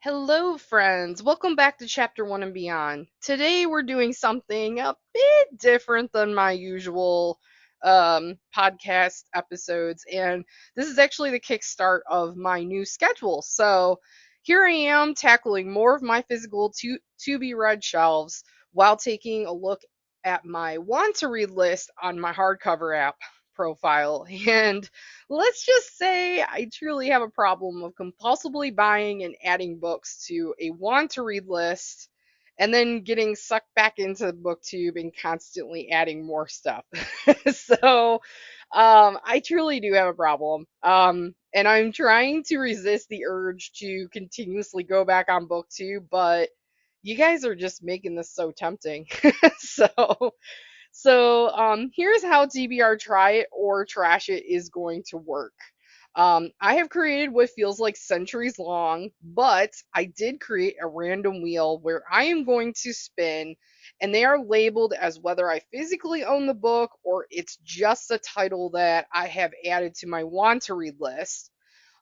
Hello, friends. Welcome back to Chapter 1 and Beyond. Today we're doing something a bit different than my usual podcast episodes, and this is actually the kickstart of my new schedule. So here I am tackling more of my physical to be read shelves while taking a look at my want to read list on my hardcover app profile. And let's just say I truly have a problem of compulsively buying and adding books to a want to read list and then getting sucked back into the booktube and constantly adding more stuff. I truly do have a problem. And I'm trying to resist the urge to continuously go back on booktube, but you guys are just making this so tempting. so here's how TBR Try It or Trash It is going to work. I have created what feels like centuries long, but I did create a random wheel where I am going to spin, and they are labeled as whether I physically own the book or it's just a title that I have added to my want to read list.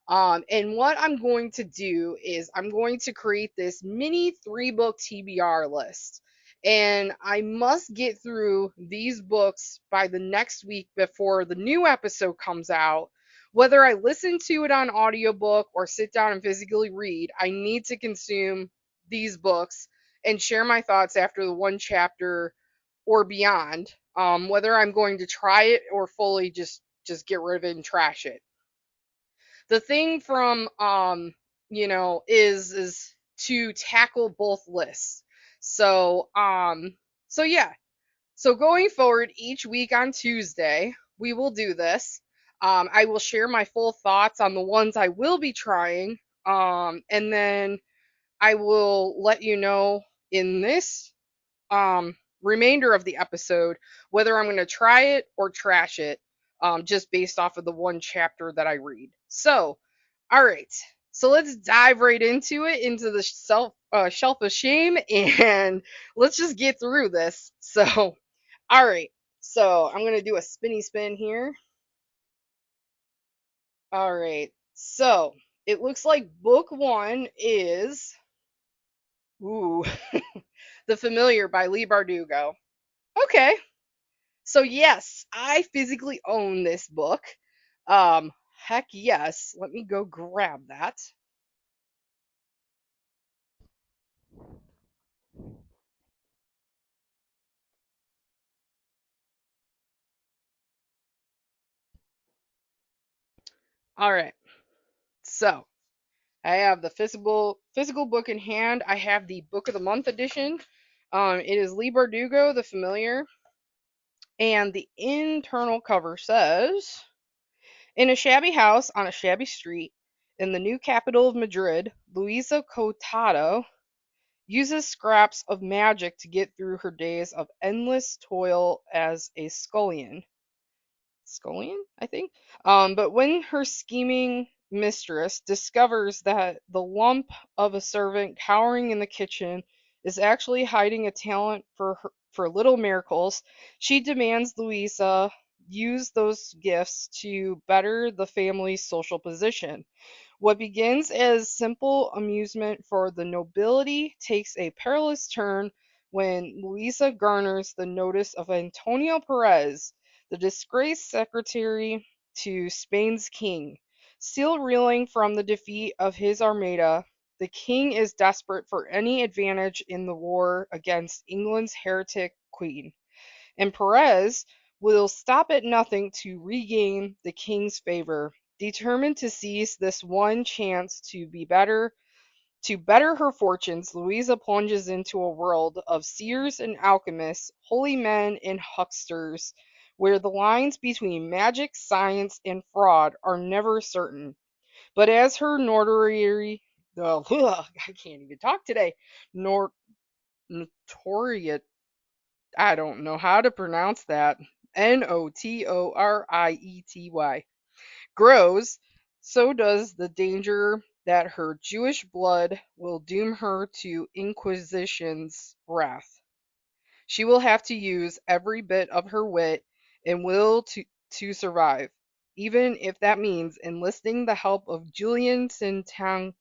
And what I'm going to do is I'm going to create this mini 3 book TBR list. And I must get through these books by the next week before the new episode comes out. Whether I listen to it on audiobook or sit down and physically read, I need to consume these books and share my thoughts after the one chapter or beyond. Whether I'm going to try it or fully just get rid of it and trash it. The thing from is to tackle both lists. So yeah. So going forward each week on Tuesday, we will do this. I will share my full thoughts on the ones I will be trying. And then I will let you know in this remainder of the episode whether I'm going to try it or trash it, just based off of the one chapter that I read. So, all right. So let's dive right into it, into the shelf of shame, and let's just get through this. So, all right. So I'm gonna do a spinny spin here. All right. So it looks like book one is ooh, The Familiar by Lee Bardugo. Okay. So yes, I physically own this book. Heck yes. Let me go grab that. All right. So I have the physical book in hand. I have the Book of the Month edition. It is Lee Bardugo, The Familiar, and the internal cover says, "In a shabby house on a shabby street in the new capital of Madrid, Luisa Cotado uses scraps of magic to get through her days of endless toil as a scullion, I think. But when her scheming mistress discovers that the lump of a servant cowering in the kitchen is actually hiding a talent for little miracles, she demands Louisa use those gifts to better the family's social position. What begins as simple amusement for the nobility takes a perilous turn when Luisa garners the notice of Antonio Perez, the disgraced secretary to Spain's king. Still reeling from the defeat of his armada, the king is desperate for any advantage in the war against England's heretic queen, and Perez will stop at nothing to regain the king's favor. Determined to seize this one chance to better her fortunes, Louisa plunges into a world of seers and alchemists, holy men and hucksters, where the lines between magic, science, and fraud are never certain. But as her notoriety, I can't even talk today, nor notoriety, I don't know how to pronounce that, Notoriety, grows, so does the danger that her Jewish blood will doom her to Inquisition's wrath. She will have to use every bit of her wit and will to survive, even if that means enlisting the help of Julian Sintan,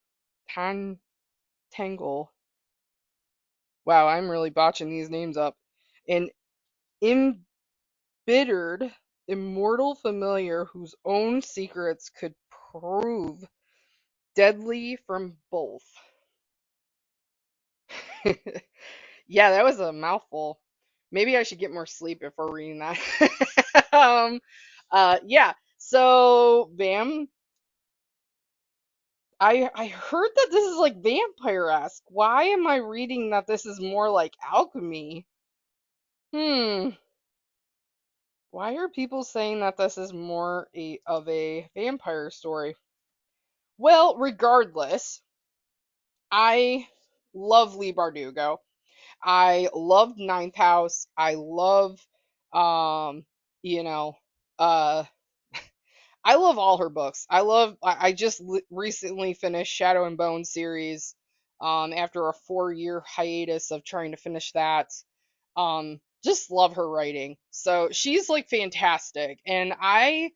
Tangle. Wow, I'm really botching these names up. An embittered, immortal familiar whose own secrets could prove deadly from both. Yeah, that was a mouthful. Maybe I should get more sleep before reading that. Yeah. So, Bam, I heard that this is like vampire-esque. Why am I reading that this is more like alchemy? Hmm. Why are people saying that this is more of a vampire story? Well, regardless, I love Lee Bardugo. I loved Ninth House. I love, um, you know, uh, I love all her books. I just recently finished Shadow and Bone series after a 4-year hiatus of trying to finish that. Just love her writing. So she's like fantastic. And I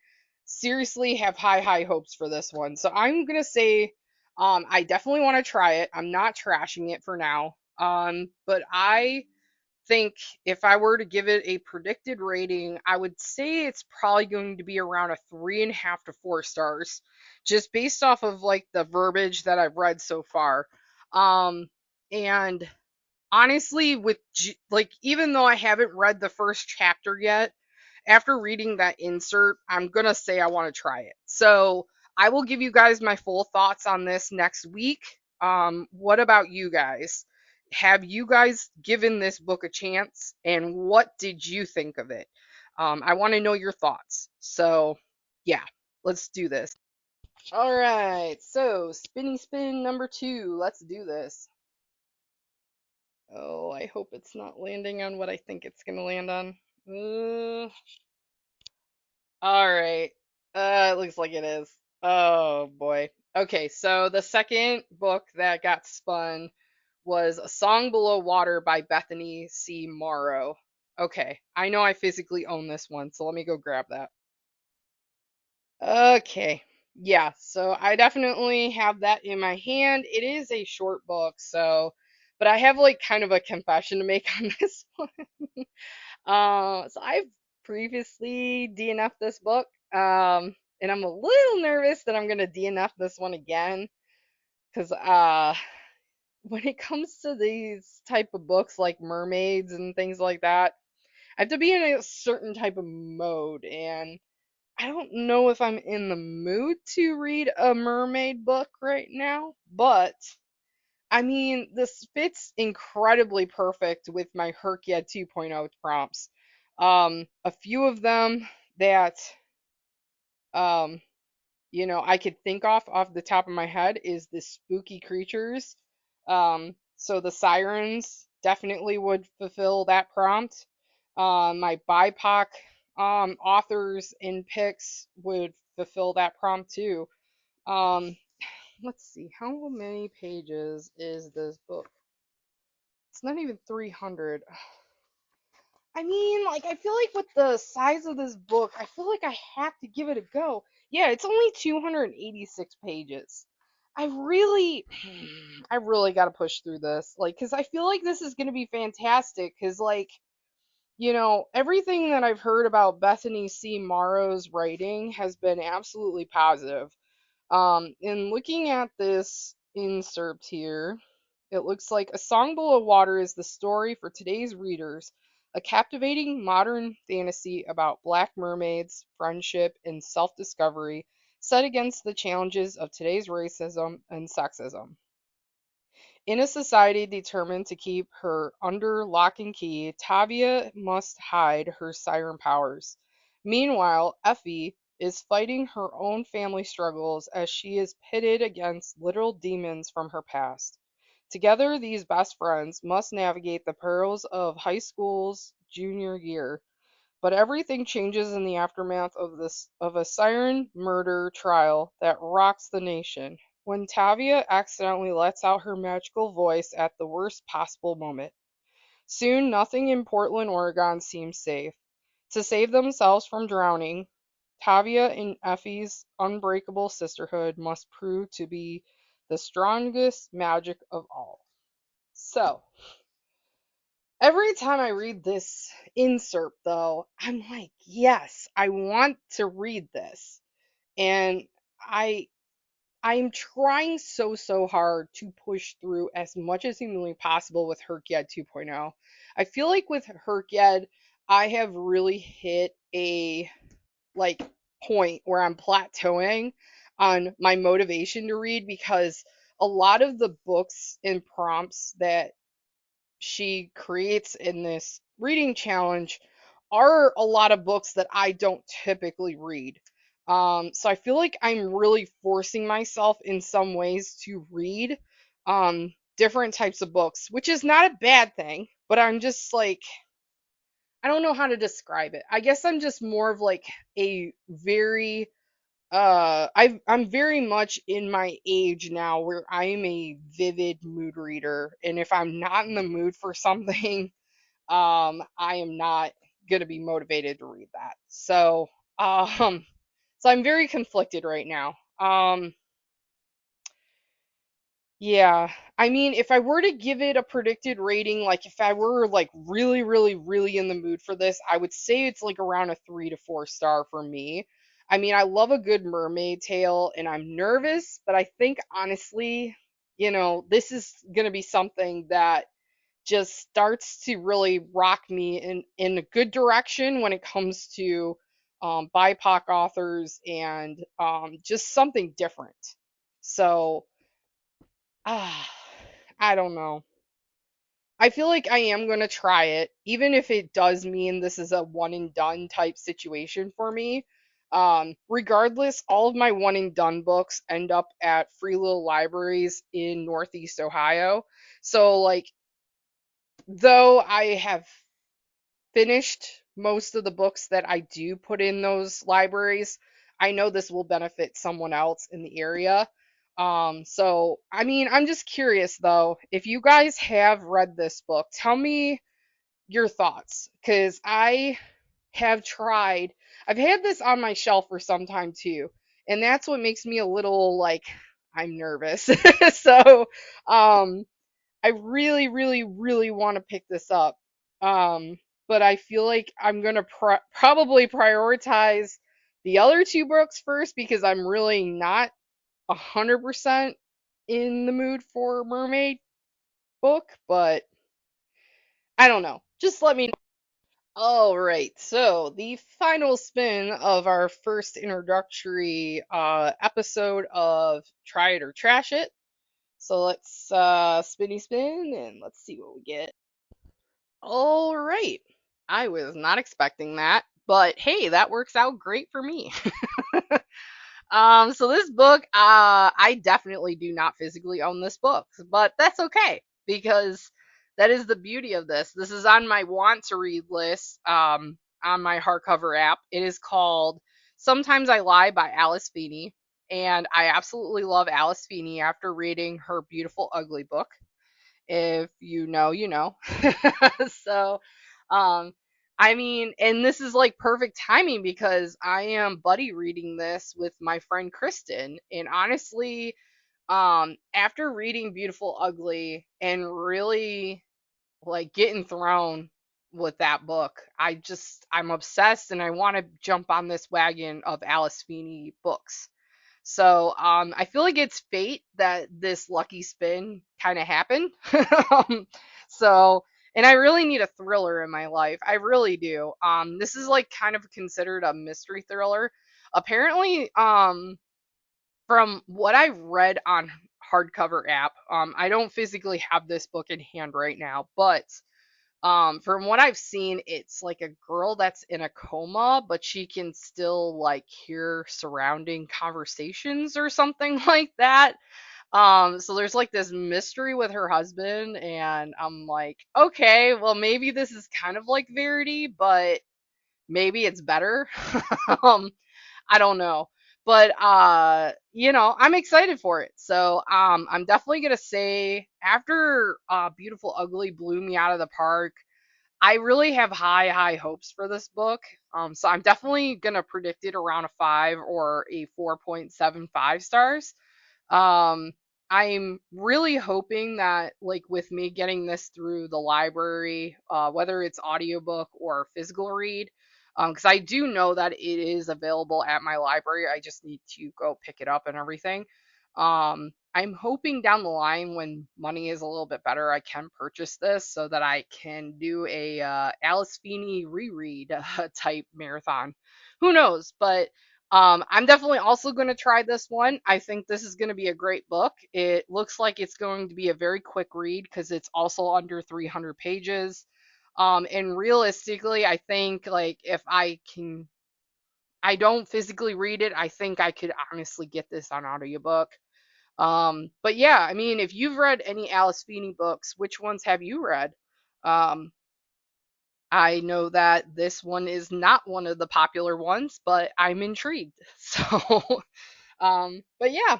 seriously have high hopes for this one. So I'm going to say I definitely want to try it. I'm not trashing it for now. But I think if I were to give it a predicted rating, I would say it's probably going to be around a 3.5 to 4 stars, just based off of like the verbiage that I've read so far. And honestly, like, even though I haven't read the first chapter yet, after reading that insert, I'm gonna say I want to try it. So I will give you guys my full thoughts on this next week. What about you guys? Have you guys given this book a chance, and what did you think of it? I want to know your thoughts. So yeah, let's do this. All right, so spinny spin number 2. Let's do this. Oh, I hope it's not landing on what I think it's gonna land on. All right. It looks like it is. Oh boy. Okay, so the second book that got spun was A Song Below Water by Bethany C. Morrow. Okay, I know I physically own this one, so let me go grab that. Okay. Yeah, so I definitely have that in my hand. It is a short book, so but I have like kind of a confession to make on this one. So I've previously DNF'd this book, and I'm a little nervous that I'm gonna DNF this one again, because when it comes to these type of books like mermaids and things like that, I have to be in a certain type of mode, and I don't know if I'm in the mood to read a mermaid book right now, but I mean, this fits incredibly perfect with my Herkia 2.0 prompts. A few of them that um, I could think off the top of my head is the spooky creatures. So the sirens definitely would fulfill that prompt. My BIPOC authors and picks would fulfill that prompt too. Um, let's see, how many pages is this book? It's not even 300. I mean, like, I feel like with the size of this book, I feel like I have to give it a go. Yeah, it's only 286 pages. I really, I really got to push through this. Like, because I feel like this is going to be fantastic. Because, like, everything that I've heard about Bethany C. Morrow's writing has been absolutely positive. In looking at this insert here, it looks like A Song Below Water is the story for today's readers, a captivating modern fantasy about black mermaids, friendship, and self discovery set against the challenges of today's racism and sexism. In a society determined to keep her under lock and key, Tavia must hide her siren powers. Meanwhile, Effie is fighting her own family struggles as she is pitted against literal demons from her past. Together, these best friends must navigate the perils of high school's junior year, but everything changes in the aftermath of a siren murder trial that rocks the nation. When Tavia accidentally lets out her magical voice at the worst possible moment. Soon nothing in Portland, Oregon seems safe. To save themselves from drowning, Tavia and Effie's unbreakable sisterhood must prove to be the strongest magic of all. So, every time I read this insert, though, I'm like, yes, I want to read this. And I I'm trying so hard to push through as much as humanly possible with Herkyed 2.0. I feel like with Herkyed, I have really hit a like point where I'm plateauing on my motivation to read because a lot of the books and prompts that she creates in this reading challenge are a lot of books that I don't typically read. So I feel like I'm really forcing myself in some ways to read different types of books, which is not a bad thing, but I'm just like, I don't know how to describe it. I guess I'm just more of like a very I'm very much in my age now where I am a vivid mood reader, and if I'm not in the mood for something, I am not gonna be motivated to read that. Um, so I'm very conflicted right now. Yeah, I mean, if I were to give it a predicted rating, like if I were like really in the mood for this, I would say it's like around a 3 to 4 star for me. I mean, I love a good mermaid tale and I'm nervous, but I think honestly, this is gonna be something that just starts to really rock me in a good direction when it comes to BIPOC authors and just something different. So, ah, I don't know. I feel like I am going to try it, even if it does mean this is a one and done type situation for me. Regardless, all of my one and done books end up at free little libraries in Northeast Ohio. So, like, though I have finished most of the books that I do put in those libraries, I know this will benefit someone else in the area. So I mean, I'm just curious though, if you guys have read this book, tell me your thoughts, because I have tried. I've had this on my shelf for some time too, and that's what makes me a little like I'm nervous. So, um, I really want to pick this up. Um, but I feel like I'm gonna probably prioritize the other two books first because I'm really not 100% in the mood for a mermaid book. But I don't know. Just let me know. All right, so the final spin of our first introductory episode of Try It or Trash It. So let's spinny spin and let's see what we get. All right. I was not expecting that, but hey, that works out great for me. So this book, I definitely do not physically own this book, but that's okay because that is the beauty of this. This is on my want to read list, on my hardcover app. It is called Sometimes I Lie by Alice Feeney, and I absolutely love Alice Feeney after reading her Beautiful Ugly book. If you know, you know. So, um, I mean, and this is like perfect timing because I am buddy reading this with my friend Kristen. And honestly, after reading Beautiful Ugly and really like getting thrown with that book, I'm obsessed and I want to jump on this wagon of Alice Feeney books. So I feel like it's fate that this lucky spin kind of happened. um, so, and I really need a thriller in my life. I really do. This is like kind of considered a mystery thriller. Apparently, from what I read on hardcover app, I don't physically have this book in hand right now, but from what I've seen, it's like a girl that's in a coma, but she can still like hear surrounding conversations or something like that. So there's like this mystery with her husband, and I'm like, okay, well maybe this is kind of like Verity, but maybe it's better. um, I don't know. But I'm excited for it. So I'm definitely gonna say after Beautiful Ugly blew me out of the park, I really have high hopes for this book. So I'm definitely gonna predict it around a 5 or a 4.75 stars. Um, I'm really hoping that, like, with me getting this through the library, whether it's audiobook or physical read, because I do know that it is available at my library. I just need to go pick it up and everything. I'm hoping down the line when money is a little bit better, I can purchase this so that I can do a Alice Feeney reread type marathon. Who knows? But I'm definitely also going to try this one. I think this is going to be a great book. It looks like it's going to be a very quick read because it's also under 300 pages. And realistically, I think like if I don't physically read it, I think I could honestly get this on audiobook. But yeah, I mean, if you've read any Alice Feeney books, which ones have you read? Um, I know that this one is not one of the popular ones, but I'm intrigued. So, but yeah.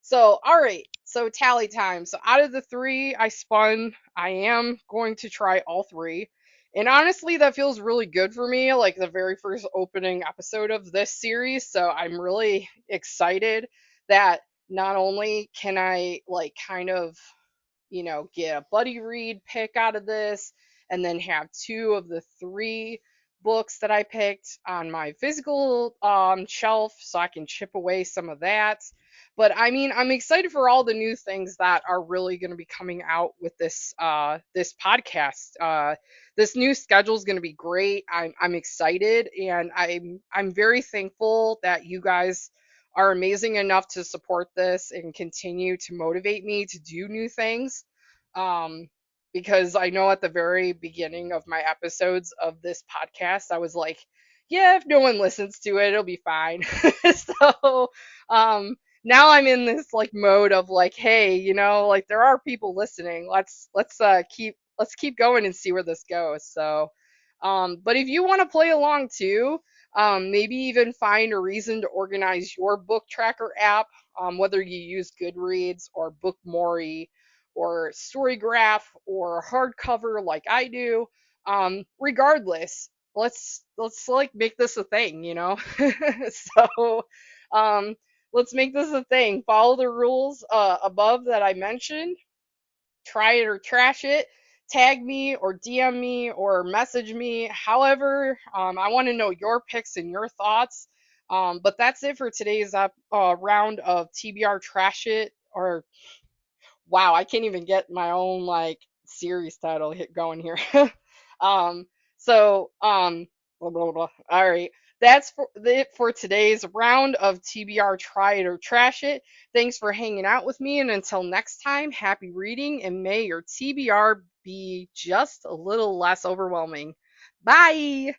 So, all right. So, tally time. So, out of the three I spun, I am going to try all three. And honestly, that feels really good for me, like the very first opening episode of this series. So, I'm really excited that not only can I, like, kind of get a buddy read pick out of this, and then have two of the three books that I picked on my physical shelf so I can chip away some of that. But I mean, I'm excited for all the new things that are really going to be coming out with this podcast. This new schedule is going to be great. I'm excited, and I'm very thankful that you guys are amazing enough to support this and continue to motivate me to do new things. Um, because I know at the very beginning of my episodes of this podcast, I was like, yeah, if no one listens to it, it'll be fine. So, um, now I'm in this like mode of like, hey, like there are people listening. Let's keep going and see where this goes. So, but if you want to play along too, maybe even find a reason to organize your book tracker app, whether you use Goodreads or Bookmori or Storygraph or Hardcover like I do. Regardless, let's like make this a thing. So, um, let's make this a thing. Follow the rules above that I mentioned. Try it or trash it. Tag me or DM me or message me. However, I want to know your picks and your thoughts. But that's it for today's round of TBR Trash It. Or wow, I can't even get my own like series title hit going here. um, so blah blah blah. All right, that's it for today's round of TBR Try It or Trash It. Thanks for hanging out with me, and until next time, happy reading, and may your TBR be just a little less overwhelming. Bye.